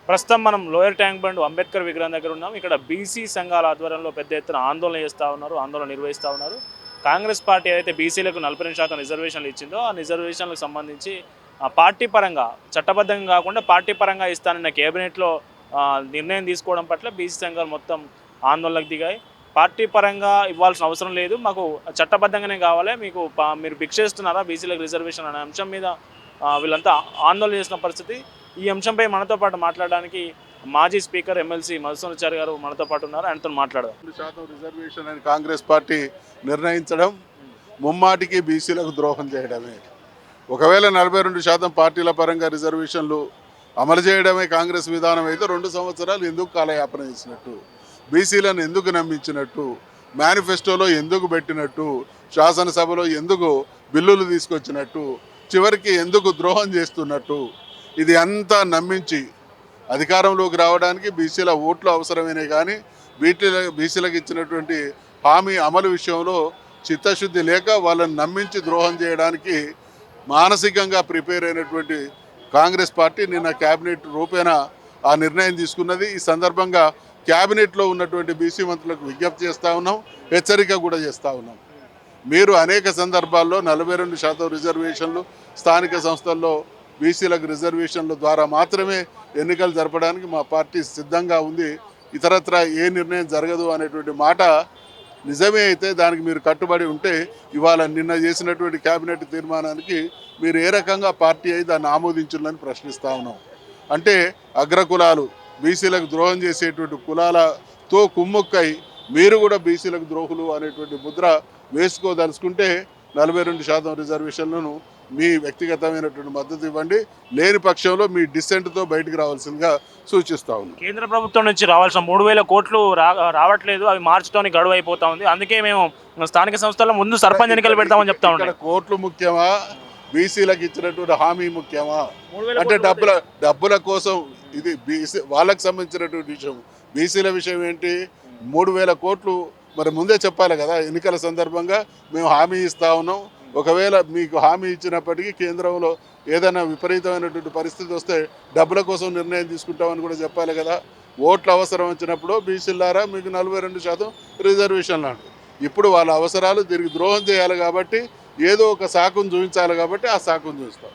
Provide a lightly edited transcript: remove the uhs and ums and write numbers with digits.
ప్రస్తుతం మనం lower tank bund Ambedkar విగ్రహం దగ్గర ఉన్నాం. ఇక్కడ బీసీ సంఘాల ఆధ్వర్యంలో పెద్ద ఎత్తున ఆందోళన చేస్తూ ఉన్నారు, ఆందోళన నిర్వహిస్తూ ఉన్నారు. కాంగ్రెస్ పార్టీ ఏదైతే బీసీలకు 42% రిజర్వేషన్లు ఇచ్చిందో ఆ రిజర్వేషన్లకు సంబంధించి పార్టీ పరంగా చట్టబద్ధంగా కాకుండా పార్టీ పరంగా ఇస్తానన్న కేబినెట్లో నిర్ణయం తీసుకోవడం పట్ల బీసీ సంఘాలు మొత్తం ఆందోళనకు దిగాయి. పార్టీ పరంగా ఇవ్వాల్సిన అవసరం లేదు, మాకు చట్టబద్ధంగానే కావాలి, మీరు భిక్ష ఇస్తున్నారా బీసీలకు రిజర్వేషన్ అనే అంశం మీద వీళ్ళంతా ఆందోళన చేసిన పరిస్థితి. ఈ అంశంపై మనతో పాటు మాట్లాడడానికి మాజీ స్పీకర్ ఎమ్మెల్సీ మధుసూదనాచారి గారు మనతో పాటు ఉన్నారు. ఆయనతో మాట్లాడదాం. 2% రిజర్వేషన్ అని కాంగ్రెస్ పార్టీ నిర్ణయించడం ముమ్మాటికి బీసీలకు ద్రోహం చేయడమే. ఒకవేళ 42% పార్టీల పరంగా రిజర్వేషన్లు అమలు చేయడమే కాంగ్రెస్ విధానం అయితే 2 సంవత్సరాలు ఎందుకు కాలయాపన చేసినట్టు, బీసీలను ఎందుకు నమ్మించినట్టు, మేనిఫెస్టోలో ఎందుకు పెట్టినట్టు, శాసనసభలో ఎందుకు బిల్లులు తీసుకొచ్చినట్టు, చివరికి ఎందుకు ద్రోహం చేస్తున్నట్టు, ఇది అంతా నమ్మించి అధికారంలోకి రావడానికి బీసీల ఓట్లు అవసరమైనవి. కానీ బీసీలకు ఇచ్చినటువంటి హామీ అమలు విషయంలో చిత్తశుద్ధి లేక వాళ్ళని నమ్మించి ద్రోహం చేయడానికి మానసికంగా ప్రిపేర్ అయినటువంటి కాంగ్రెస్ పార్టీ నిన్న క్యాబినెట్ రూపేణా ఆ నిర్ణయం తీసుకున్నది. ఈ సందర్భంగా క్యాబినెట్లో ఉన్నటువంటి బీసీ మంత్రులకు విజ్ఞప్తి చేస్తూ ఉన్నాం, హెచ్చరిక కూడా చేస్తూ ఉన్నాం. మీరు అనేక సందర్భాల్లో 42% రిజర్వేషన్లు స్థానిక సంస్థల్లో బీసీలకు రిజర్వేషన్ల ద్వారా మాత్రమే ఎన్నికలు జరపడానికి మా పార్టీ సిద్ధంగా ఉంది, ఇతరత్ర ఏ నిర్ణయం జరగదు అనేటువంటి మాట నిజమే అయితే దానికి మీరు కట్టుబడి ఉంటే ఇవాళ నిన్న చేసినటువంటి కేబినెట్ తీర్మానానికి మీరు ఏ రకంగా పార్టీ అయి దాన్ని ఆమోదించాలని ప్రశ్నిస్తూ ఉన్నాం. అంటే అగ్రకులాలు బీసీలకు ద్రోహం చేసేటువంటి కులాలతో కుమ్ముక్కై మీరు కూడా బీసీలకు ద్రోహులు అనేటువంటి ముద్ర వేసుకోదలుచుకుంటే 42% రిజర్వేషన్లను మీ వ్యక్తిగతమైనటువంటి మద్దతు ఇవ్వండి, లేని పక్షంలో మీ డిసెంట్తో బయటకు రావాల్సిందిగా సూచిస్తా ఉన్నాం. కేంద్ర ప్రభుత్వం నుంచి రావాల్సిన 3,000 కోట్లు రావట్లేదు, అవి మార్చితోని గడువు అయిపోతా ఉంది. అందుకే మేము స్థానిక సంస్థల్లో ముందు సర్పంచ్ ఎన్నికలు పెడతామని చెప్తా ఉన్నాం. కోట్లు ముఖ్యమా, బీసీలకు ఇచ్చినటువంటి హామీ ముఖ్యమా? అంటే డబ్బుల కోసం ఇది బీసీ వాళ్ళకి సంబంధించినటువంటి విషయం. బీసీల విషయం ఏంటి? 3,000 కోట్లు మరి ముందే చెప్పాలి కదా. ఎన్నికల సందర్భంగా మేము హామీ ఇస్తా ఉన్నాం, ఒకవేళ మీకు హామీ ఇచ్చినప్పటికీ కేంద్రంలో ఏదైనా విపరీతమైనటువంటి పరిస్థితి వస్తే డబ్బుల కోసం నిర్ణయం తీసుకుంటామని కూడా చెప్పాలి కదా. ఓట్లు అవసరం వచ్చినప్పుడు బీసీలారా మీకు 42% రిజర్వేషన్లు అంటారు. ఇప్పుడు వాళ్ళ అవసరాలు తిరిగి ద్రోహం చేయాలి కాబట్టి ఏదో ఒక శాఖను చూపించాలి కాబట్టి ఆ శాఖను చూస్తాం.